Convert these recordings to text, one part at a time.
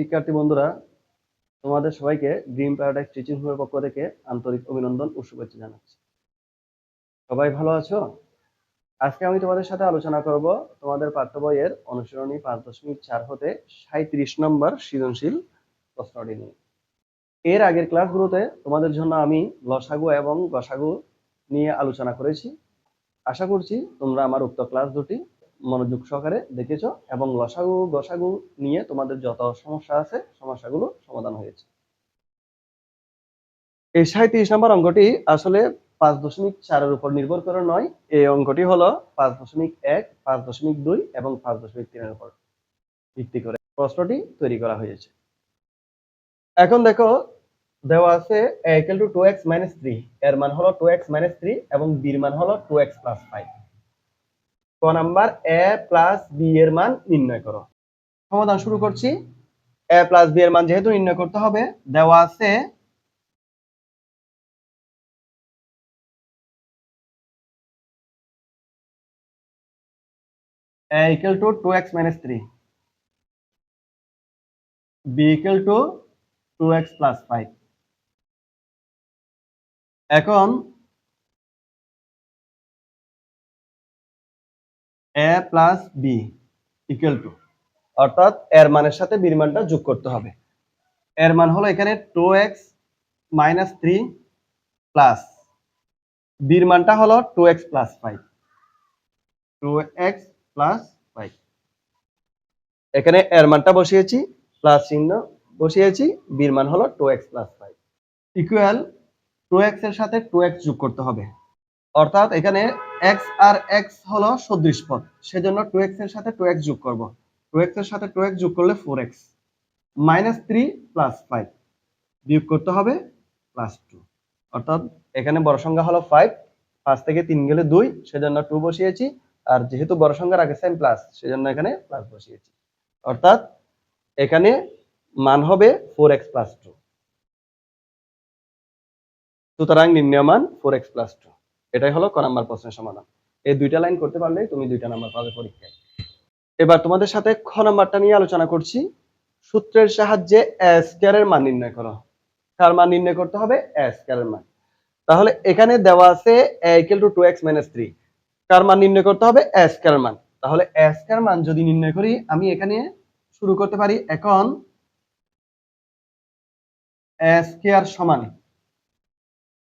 শিক্ষার্থী বন্ধুরা, তোমাদের সবাইকে ড্রিম প্যারাডাইস টিচিং হোমের পক্ষ থেকে আন্তরিক অভিনন্দন ও শুভেচ্ছা জানাচ্ছি। সবাই ভালো আছো? আজকে আমি তোমাদের সাথে আলোচনা করব তোমাদের পাঠ্য বইয়ের অনুশীলনী 5.4 হতে 37 নম্বর সৃজনশীল প্রশ্নটি নিয়ে। এর আগের ক্লাসগুলোতে তোমাদের জন্য আমি লসাগু এবং গসাগু নিয়ে আলোচনা করেছি। আশা করছি তোমরা আমার উক্ত ক্লাস দুটি মনোযোগ সহকারে দেখেছো এবং লসাগু গসাগু নিয়ে তোমাদের যত সমস্যা আছে সমস্যাগুলো সমাধান হয়েছে। এই 37 নম্বর অঙ্কটি আসলে 5.4 উপর নির্ভর করে নয়। এই অঙ্কটি হলো 5.1, 5.2 এবং 5.3 উপর ভিত্তি করে প্রশ্নটি তৈরি করা হয়েছে। এখন দেখো, দেওয়া আছে a = 2x - 3, এর মান হলো 2x - 3 এবং b এর মান হলো 2x + 5। ক নাম্বার a + b এর মান নির্ণয় করো। সমাধান শুরু করছি। a + b এর মান যেহেতু নির্ণয় করতে হবে, দেওয়া আছে a = 2x - 3, b = 2x + 5। এখন a + b = অর্থাৎ এর মানের সাথে b এর মানটা যোগ করতে হবে। এর মান হলো এখানে 2x - 3 প্লাস b এর মানটা হলো 2x + 5। 2x + 5, এখানে এর মানটা বসিয়েছি, প্লাস চিহ্ন বসিয়েছি, b এর মান হলো 2x + 5 ইকুয়াল 2x এর সাথে 2x যোগ করতে হবে। অর্থাৎ এখানে x আর x হলো সদৃশ পদ, সেজন্য 2x এর সাথে 2x যোগ করব। 2x এর সাথে 2x যোগ করলে 4x -3 + 5 বিয়োগ করতে হবে +2। অর্থাৎ এখানে বড় সংখ্যা হলো 5, 5 থেকে 3 গেলে 2, সেজন্য 2 বসিয়েছি। আর যেহেতু বড় সংখ্যার আগে সাইন প্লাস, সেজন্য এখানে প্লাস বসিয়েছি। অর্থাৎ এখানে মান হবে 4x + 2। সুতরাং নির্ণয় মান 4x + 2। এটাই হলো ক নাম্বার প্রশ্নের সমাধান। এই দুইটা লাইন করতে পারলেই তুমি 2টা নাম্বার পাবে পরীক্ষায়। এবার তোমাদের সাথে খ নাম্বারটা নিয়ে আলোচনা করছি। সূত্রের সাহায্যে a স্কয়ার এর মান নির্ণয় করো। কার মান নির্ণয় করতে হবে? a স্কয়ার এর মান। তাহলে এখানে দেওয়া আছে a = 2x - 3, কার মান নির্ণয় করতে হবে? a স্কয়ার এর মান। তাহলে a স্কয়ার মান যদি নির্ণয় করি, আমি এখানে শুরু করতে পারি। এখন a স্কয়ার সমান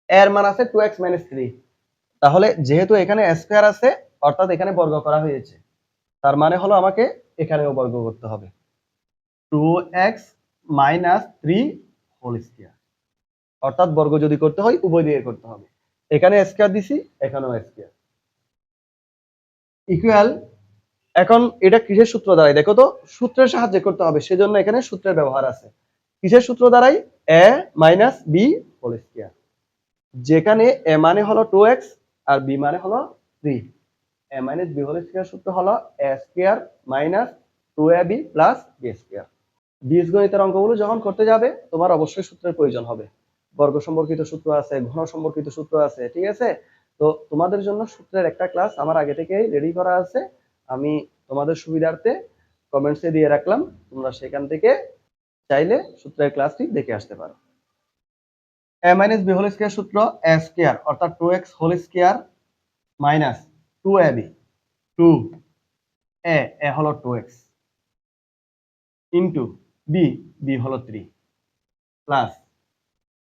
এর মান আছে 2x - 3, তাহলে যেহেতু এখানে a স্কয়ার আছে, অর্থাৎ এখানে বর্গ করা হয়েছে, তার মানে হলো আমাকে এখানেও বর্গ করতে হবে। 2x - 3 হোল স্কয়ার, অর্থাৎ বর্গ যদি করতে হয় উভয় দিকে করতে হবে। এখানে স্কয়ার দিছি, এখানেও স্কয়ার ইকুয়াল। এখন এটা কিসের সূত্র দ্বারাই দেখো তো? সূত্রের সাহায্যে করতে হবে, সেজন্য এখানে সূত্রের ব্যবহার আছে। কিসের সূত্র দ্বারাই? a - b হোল স্কয়ার, যেখানে a মানে হলো 2x আর b মানে হলো 3। a - b হোল স্কয়ার সূত্র হলো a square - 2ab + b square. বীজগণিতের অঙ্কগুলো যখন করতে যাবে, তোমার অবশ্যই সূত্রের প্রয়োজন হবে। বর্গ সম্পর্কিত সূত্র আছে, ঘন সম্পর্কিত সূত্র আছে, ঠিক আছে? তো তোমাদের জন্য সূত্রের একটা ক্লাস আমার আগে থেকেই রেডি করা আছে, আমি তোমাদের সুবিধার্থে কমেন্টসে দিয়ে রাখলাম, তোমরা সেখান থেকে চাইলে সূত্রের ক্লাসটি দেখে আসতে পারো। a - b হোল স্কয়ার সূত্র a স্কয়ার অর্থাৎ 2x whole square minus 2ab, 2a হলো 2x ইনটু b হলো 3 প্লাস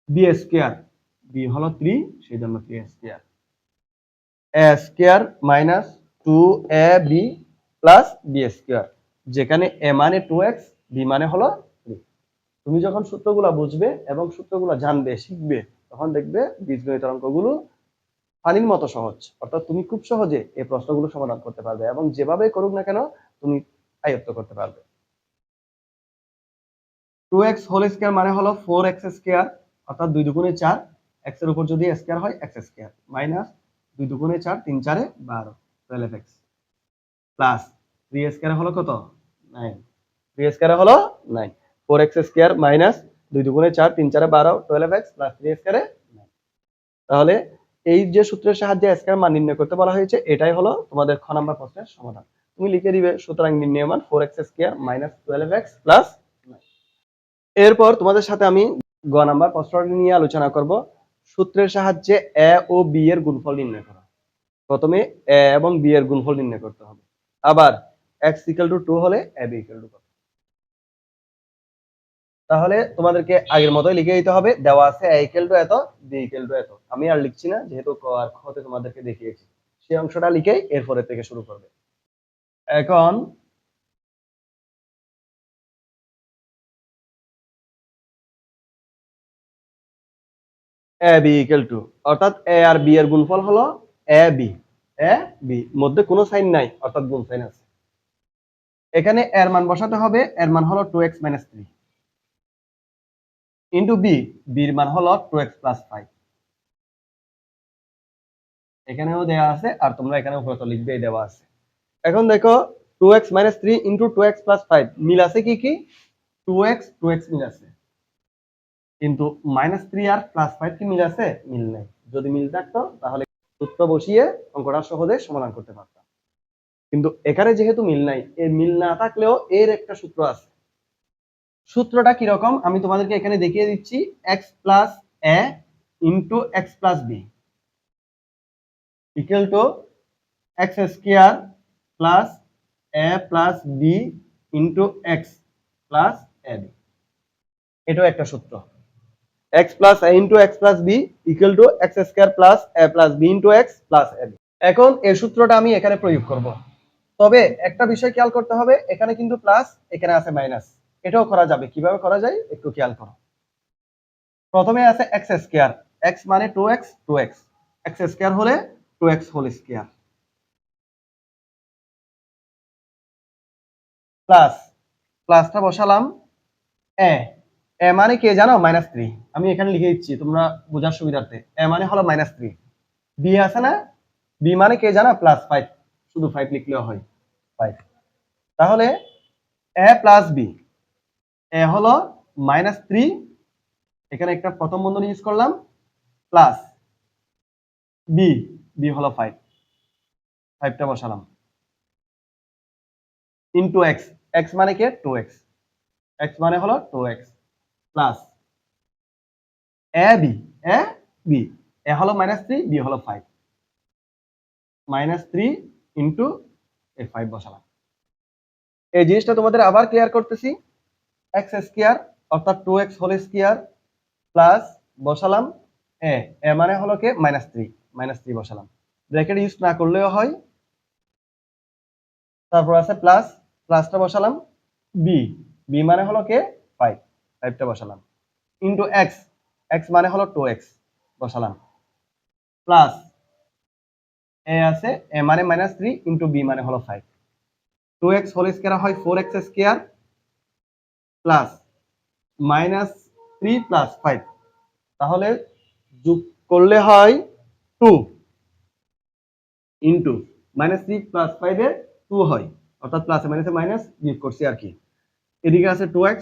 b স্কয়ার, b হলো 3, সেই জন্য 3 square, a square minus 2ab plus b square, যেখানে a মানে 2x, b মানে হলো 3। তুমি যখন সূত্রগুলো বুঝবে এবং সূত্রগুলো জানবে, শিখবে, তখন দেখবে বীজগণিতের অঙ্কগুলো পানির মতো সহজ। অর্থাৎ তুমি খুব সহজে এই প্রশ্নগুলো সমাধান করতে পারবে এবং যেভাবে করুক না কেন তুমি আয়ত্ত করতে পারবে। 2x হোল স্কয়ার মানে হলো 4x স্কয়ার, অর্থাৎ 2 দুগুণে 4, x এর উপর যদি স্কয়ার হয় x স্কয়ার, মাইনাস 2 দুগুণে 4, 3 4 12, 12x প্লাস 3 স্কয়ার হলো কত? 9, 3 স্কয়ার হলো 9, 4x স্কয়ার মাইনাস 2 দুগুণে 4, 3 4 12, 12x প্লাস 3 স্কয়ারে 9। তাহলে এই যে সূত্রের সাহায্যে স্কয়ার মান নির্ণয় করতে বলা হয়েছে, এটাই হলো তোমাদের খ নাম্বার প্রশ্নের সমাধান। তুমি লিখে দিবে, সুতরাং নির্ণয় মান 4x square minus 12x plus 9। এরপর তোমাদের সাথে আমি গ নাম্বার প্রশ্নটি নিয়ে আলোচনা করব। সূত্রের সাহায্যে এ ও বি এর গুণফল নির্ণয় করা। প্রথমে এ এবং বি এর গুণফল নির্ণয় করতে হবে। আবার x = 2 হলে a b = কত। তাহলে তোমাদেরকে আগের মতোই লিখে দিতে হবে, দেওয়া আছে a = এত, b = এত। আমি আর লিখছি না, যেহেতু ক আর খ তে তোমাদেরকে দেখিয়েছি। সেই অংশটা লিখেই এরপরে থেকে শুরু করবে। এখন a b = অর্থাৎ a আর b এর গুণফল হলো a b। a b মধ্যে কোনো সাইন নাই, অর্থাৎ গুণ সাইন আছে। এখানে এর মান বসাতে হবে, এর মান হলো 2x - 3 ইনটু b, b এর মান হলো 2x + 5। এখানেও দেওয়া আছে, আর তোমরা এখানে উপরে তো লিখবেই, দেওয়া আছে। এখন দেখো 2x - 3 ইনটু 2x + 5 মিল আছে কি কি? 2x 2x মিল আছে, কিন্তু -3 আর +5 কি মিল আছে? মিল নাই। যদি মিল থাকতো তাহলে সূত্র বসিয়ে অঙ্কটা সহজে সমাধান করতে পারতাম, কিন্তু এখানে যেহেতু মিল নাই, এর মিল না থাকলেও এর একটা সূত্র আছে। সূত্রটা কি রকম আমি তোমাদেরকে এখানে দেখিয়ে দিচ্ছি। x + a into x + b equal to x² plus a plus b into x plus ab। এটাও একটা সূত্র। x plus a into x plus b equal to x² plus a plus b into x plus ab। এখন এই সূত্রটা আমি এখানে প্রয়োগ করব। তবে একটা বিষয় খেয়াল করতে হবে, এখানে কিন্তু প্লাস, এখানে আছে মাইনাস। এটাও করা যাবে, কিভাবে করা যায় একটু খেয়াল করো। প্রথমে আছে x², x মানে 2x 2x, x² হলে 2x হোল স্কয়ার প্লাস, প্লাসটা বসালাম এ, এ মানে কে জানো? -3। আমি এখানে লিখে দিচ্ছি তোমরা বোঝার সুবিধার্থে। এ মানে হলো -3। বি আছে না? বি মানে কে জানো? +5। শুধু 5 লিখলেও হয়, 5। তাহলে এ প্লাস বি, এ হলো -3, এখানে একটা প্রথম বন্ধনী ইউজ করলাম, প্লাস বি, বি হলো 5, 5টা বসালাম ইনটু এক্স, এক্স মানে কে? 2x, এক্স মানে হলো 2x plus A B, A B, এ হলো -3, বি হলো 5, -3 ইনটু এই 5 বসালাম। এই জিনিসটা তোমাদের আবার ক্লিয়ার করতেছি। x² অর্থাৎ 2x হোল স্কয়ার প্লাস বসালাম এ, এ মানে হলো কে? -3, -3 বসালাম। ব্র্যাকেট ইউজ না করলেও হয়। তারপর আছে প্লাস, প্লাসটা বসালাম বি, বি মানে হলো কে? 5, 5টা বসালাম ইনটু এক্স, এক্স মানে হলো 2x বসালাম প্লাস এ আছে, এ মানে -3 ইনটু বি মানে হলো 5, 2x হোল স্কয়ার হয় 4x² প্লাস -3 প্লাস 5, তাহলে যোগ করলে হয় 2 ইনটু -3 প্লাস 5 এ 2 হয়, অর্থাৎ প্লাসে মাইনাসে মাইনাস বিয়োগ করছি আর কি। এদিকে আছে 2x,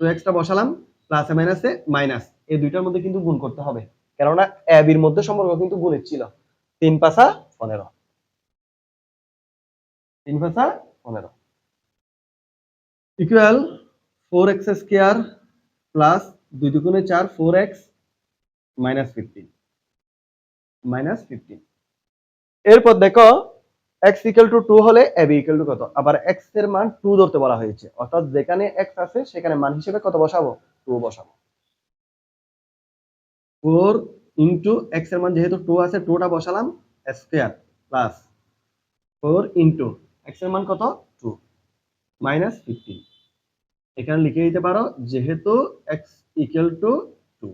2xটা বসালাম, প্লাসে মাইনাসে মাইনাস, এই দুইটার মধ্যে কিন্তু গুণ করতে হবে, কেননা এ বির মধ্যে সম্পর্ক কিন্তু গুণের ছিল। 3 × 5 = 15, 3 × 5 = 15 ইকুয়াল 4x² প্লাস 2 × 2 = 4, 4x -15, -15। এরপর দেখো x = 2 হলে ab = কত। আবার x এর মান 2 ধরতে বলা হয়েছে, অর্থাৎ যেখানে x আছে সেখানে মান হিসেবে কত বসাবো? 2 বসাবো। 4 ইনটু x এর মান যেহেতু 2 আছে, 2টা বসালাম স্কয়ার প্লাস 4 ইনটু x এর মান কত? 2 -15। এখানে লিখে দিতে পারো, যেহেতু x = 2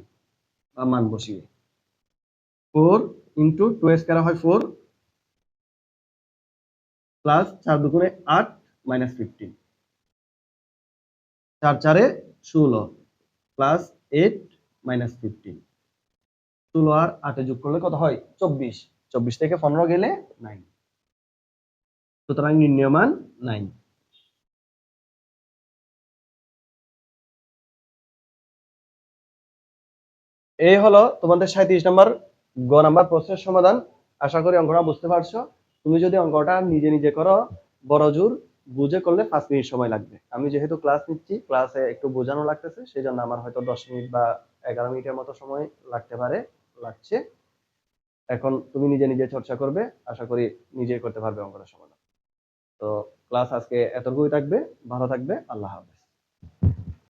বা মান বসিয়ে 4 ইনটু 2 হয় 4 প্লাস 4 × 2 = 8 -15, 4 × 4 = 16 প্লাস 8 -15, 16 আর 8 যোগ করলে কত হয়? 24, 24 থেকে 15 গেলে 9, সুতরাং নির্ণয় মান 9। এই হলো তোমাদের 37 নম্বর গ নাম্বার প্রশ্নের সমাধান। আশা করি অঙ্কটা বুঝতে পারছো। তুমি যদি অঙ্কটা নিজে নিজে করো, বড় জোর বুঝে করলে 5 মিনিট সময় লাগবে। আমি যেহেতু ক্লাস নিচ্ছি, ক্লাসে একটু বোঝানো লাগতেছে, সেই জন্য আমার হয়তো 10 মিনিট বা 11 মিনিটের মতো সময় লাগছে। এখন তুমি নিজে নিজে চর্চা করবে, আশা করি নিজেই করতে পারবে অঙ্কটা সমাধান। তো ক্লাস আজকে এতটুকুই থাকবে। ভালো থাকবে। আল্লাহ হাফেজ।